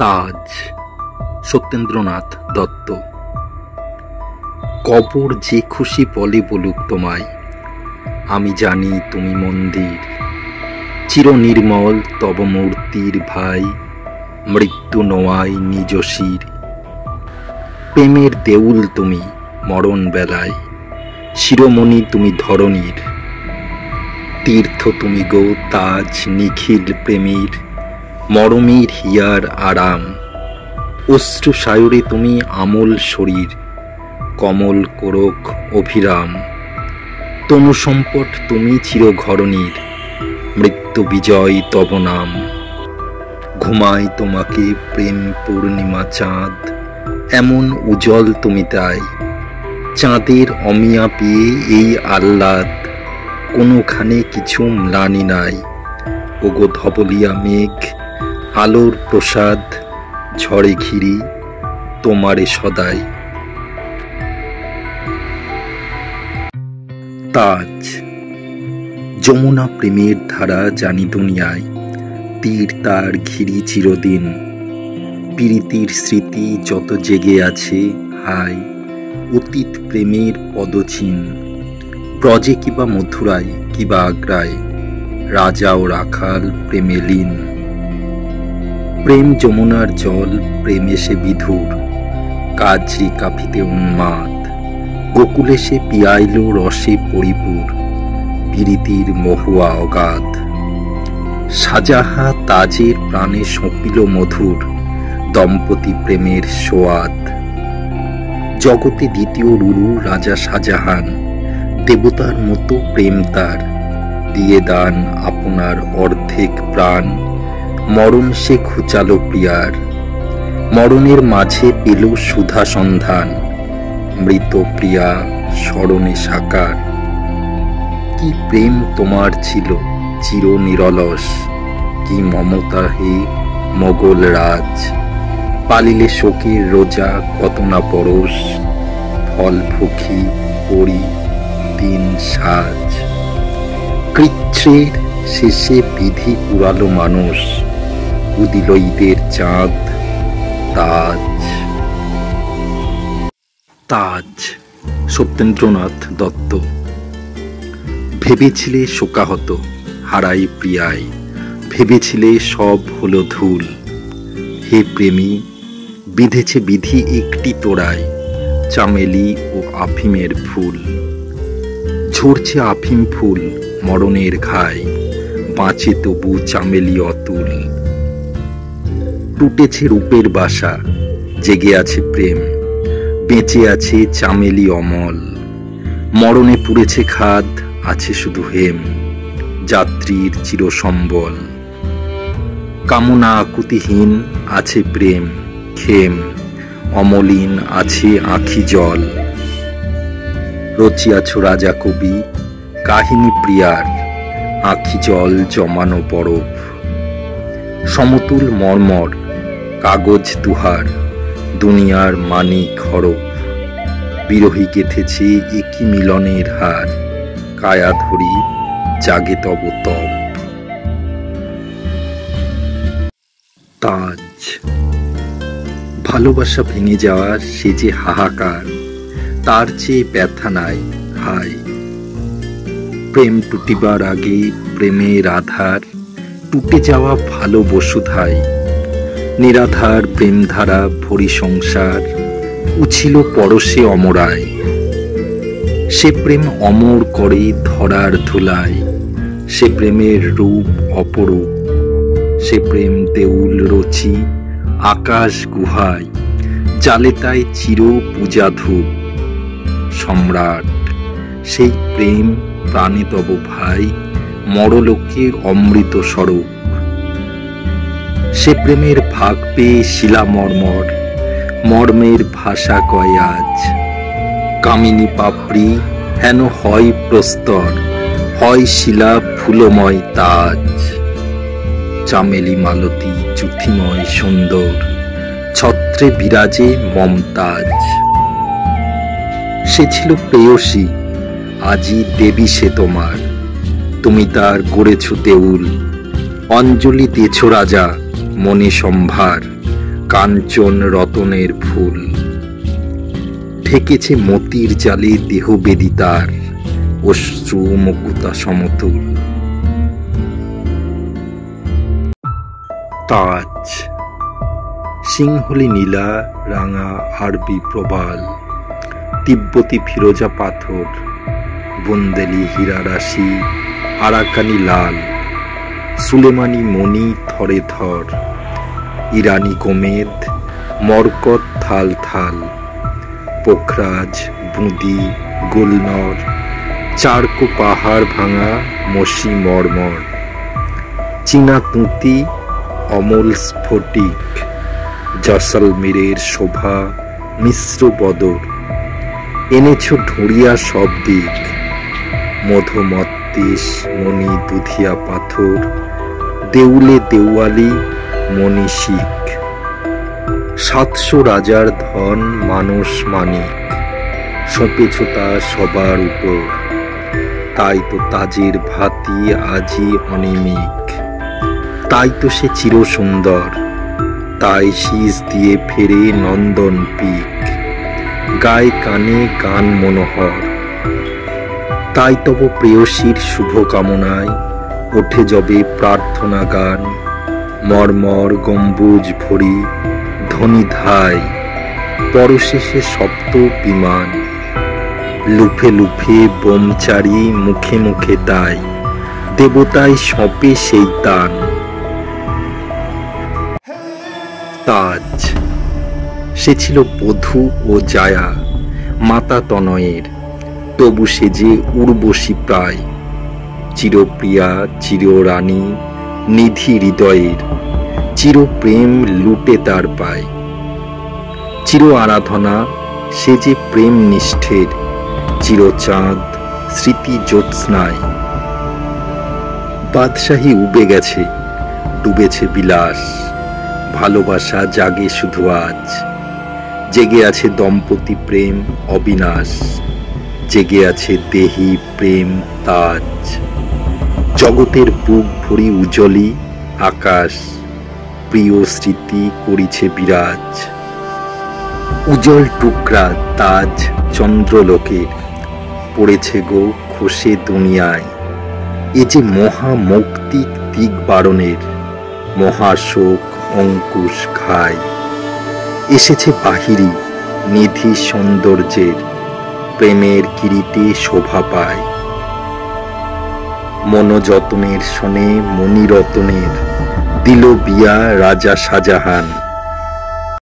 তাজ, সত্যেন্দ্রনাথ দত্ত। কবর যে খুশি বলে বলুক তোমায়, আমি জানি তুমি মন্দির। চির নির্মল তব মূর্তির ভাই, মৃত্যু নোয়াই নিজ শির। প্রেমের দেউল তুমি মরণ বেলায়, শিরোমণি তুমি ধরণীর। তীর্থ তুমি গো তাজ নিখিল প্রেমীর, মরমীর হিয়ার আরাম। অশ্রু সায়রে তুমি আমল শরীর, কমল কোরক অভিরাম। তনু সম্পট তুমি চিরঘরণীর, মৃত্যু বিজয় তব নাম। ঘুমায় তোমাকে প্রেম পূর্ণিমা চাঁদ, এমন উজ্জ্বল তুমি তাই। চাঁদের অমিয়া পেয়ে এই আহ্লাদ, কোনোখানে কিছু ম্লানি নাই। ওগো ধবলিয়া মেঘ, আলোর প্রসাদ, ঝড়ে ঘিরি তোমারে সদাই। তাজ, যমুনা প্রেমের ধারা জানি দুনিয়ায়, তীর তার ঘিরি চিরদিন। প্রীতির স্মৃতি যত জেগে আছে, হায় অতীত প্রেমের পদচিহ্ন। ব্রজে কিবা মথুরায় কিবা আগ্রায়, রাজা ও রাখাল প্রেমে লীন। প্রেম যমুনার জল, প্রেমে সে বিধুর, কাজরি কাফিতে উন্মাদ। গোকুলে সে পিয়াইল রসে পরিপুর, প্রীতির মহুয়া অগাধ। সাজাহা তাজের প্রাণে সঁপিল মধুর, দম্পতি প্রেমের সোয়াদ। জগতে দ্বিতীয় রুরু রাজা শাহজাহান, দেবতার মতো প্রেম তার। দিয়ে দান আপনার অর্ধেক প্রাণ, মরণ সে ঘুচালো প্রিয়ার। মরণের মাঝে পেল সুধা সন্ধান, মৃত প্রিয়া স্মরণে সাকার। কি প্রেম তোমার ছিল চির নিরলস, কি মমতা হে মোগল রাজ। পালিলে শোকের রোজা কত না পরশ, ফল ফুকি পরি দিন সাজ। কৃচ্ছের শেষে বিধি পুরালো মানুষ, উদিল ঈদের চাঁদ। তাজ। তাজ, সত্যেন্দ্রনাথ দত্ত। ভেবেছিলে শোকাহত হারাই প্রিয়ায়, ভেবেছিলে সব হলো ধুল। হে প্রেমী, বিঁধেছে বিধি একটি তোড়ায়, চামেলি ও আফিমের ফুল। ঝরছে আফিম ফুল মরণের ঘায়, বাঁচে তবু চামেলি অতুল। টুটেছে রূপের বাসা, জেগে আছে প্রেম, বেঁচে আছে চামেলি অমল। মরণে পুড়েছে খাদ, আছে শুধু হেম, যাত্রীর চিরসম্বল। কামনা আকুতিহীন আছে প্রেম খেম, অমলিন আছে আঁখি জল। রচিয়াছ রাজা কবি কাহিনী প্রিয়ার, আঁখি জল জমানো বরফ। সমতুল মর্মর কাগজ তুহার, দুনিয়ার মানিক হরফ। বিরহী গেথেছে একই মিলনের হার, কায়া ধরি জাগে তব তব। তাজ, ভালোবাসা ভেঙে যাওয়া সে যে হাহাকার, তার চেয়ে ব্যথা নাই হায়। প্রেম টুটিবার আগে প্রেমের আধার, টুটে যাওয়া ভালো বসুধায়। নিরাধার প্রেমধারা ভরি সংসার, উছিল পরশে অমরায়। সে প্রেম অমর করে ধরার ধুলায়, সে প্রেমের রূপ অপরূপ। সে প্রেম দেউল রচি আকাশ গুহায়, জালে তাই চির পূজা ধূপ। সম্রাট, সেই প্রেম প্রাণে তব ভাই, মরলোকে অমৃত স্বরূপ। সে প্রেমের ভাগ পেয়ে শিলা মর্মর, মর্মের ভাষা কয় আজ। কামিনী পাপড়ি হেন হয় প্রস্তর, হয় শিলা ফুলময় তাজ। চামেলি মালতী জ্যোতিময় সুন্দর, ছত্রে বিরাজে মমতাজ। সে ছিল প্রেয়সী, আজি দেবী সে তোমার। তুমি তার গড়েছ দেউল, অঞ্জলি দিয়েছ রাজা মনে সম্ভার। কাঞ্চন রতনের ফুল, ঠেকেছে মতির জালে দেহ বেদিতার, অশ্রু মুকুতা সমতুল। তাজ, সিংহলি নীলা রাঙা আরবি প্রবাল, তিব্বতী ফিরোজা পাথর, বুন্দেলি হীরা রাশি, আরাকানি লাল, সুলেমানি মণি থরে থর, ইরানি গোমেদ, মরকত থাল থাল, পোখরাজ, বুঁদি, গুলনর, চারকো পাহাড় ভাঙা মসি মর্মর, চীনা তুঁতি, অমল স্ফটিক, জয়সলমীরের শোভা মিশ্র বদর, এনেছ ঢুঁড়িয়া সব দিক, মধুমত্তিস মণি দুধিয়া পাথর, দেউলে দেওয়ালি মণি শিখ, 700 রাজার ধন মানস মানিক, সঁপেছ তা সবার উপর, তাই তো তাজের ভাতি আজি অনিমিক, তাই তো সে চির সুন্দর, তাই শীষ দিয়ে ফেরে নন্দন পিক, গায়ে কানে গান মনোহর, তাই তব প্রেয়সীর শুভ কামনায় ওঠে যবে প্রার্থনা গান, মর্মর গম্বুজ ভরি ধ্বনি ধায়, পরশেষে সপ্ত বিমান, লুফে লুফে বোমচারি মুখে মুখে তাই, দেবতায় সঁপে সেই দান। তাজ, সে ছিল বধূ ও জায়া, মাতা তনয়ের, তবু সে যে উর্বশী প্রায়, চিরপ্রিয়া চিররানী নিধি হৃদয়ের, চিরপ্রেম লুটে তার পায়, চির আরাধনা সে যে প্রেম নিষ্ঠের, চিরচাঁদ স্মৃতি জ্যোৎস্নায়। বাদশাহী উবে গেছে, ডুবেছে বিলাস, ভালোবাসা জাগে শুধু আজ, জেগে আছে দম্পতি প্রেম অবিনাশ, জেগে আছে দেহি প্রেম তাজ, জগতের বুক ভরি উজ্জ্বলি আকাশ, প্রিয় স্মৃতি করিছে বিরাজ, উজ্জ্বল টুকরা তাজ চন্দ্রলোকের, পড়েছে গো খসে দুনিয়ায়, এ যে মহামৌক্তিক দিক বারণের, মহাশোক অঙ্কুশ খায়, এসেছে বাহিরি নিধি সৌন্দর্যের, প্রেমের কিরিটে শোভা পায়, মনোযতনের শনে মণিরতনের, দিল বিয়া রাজা শাহজাহান।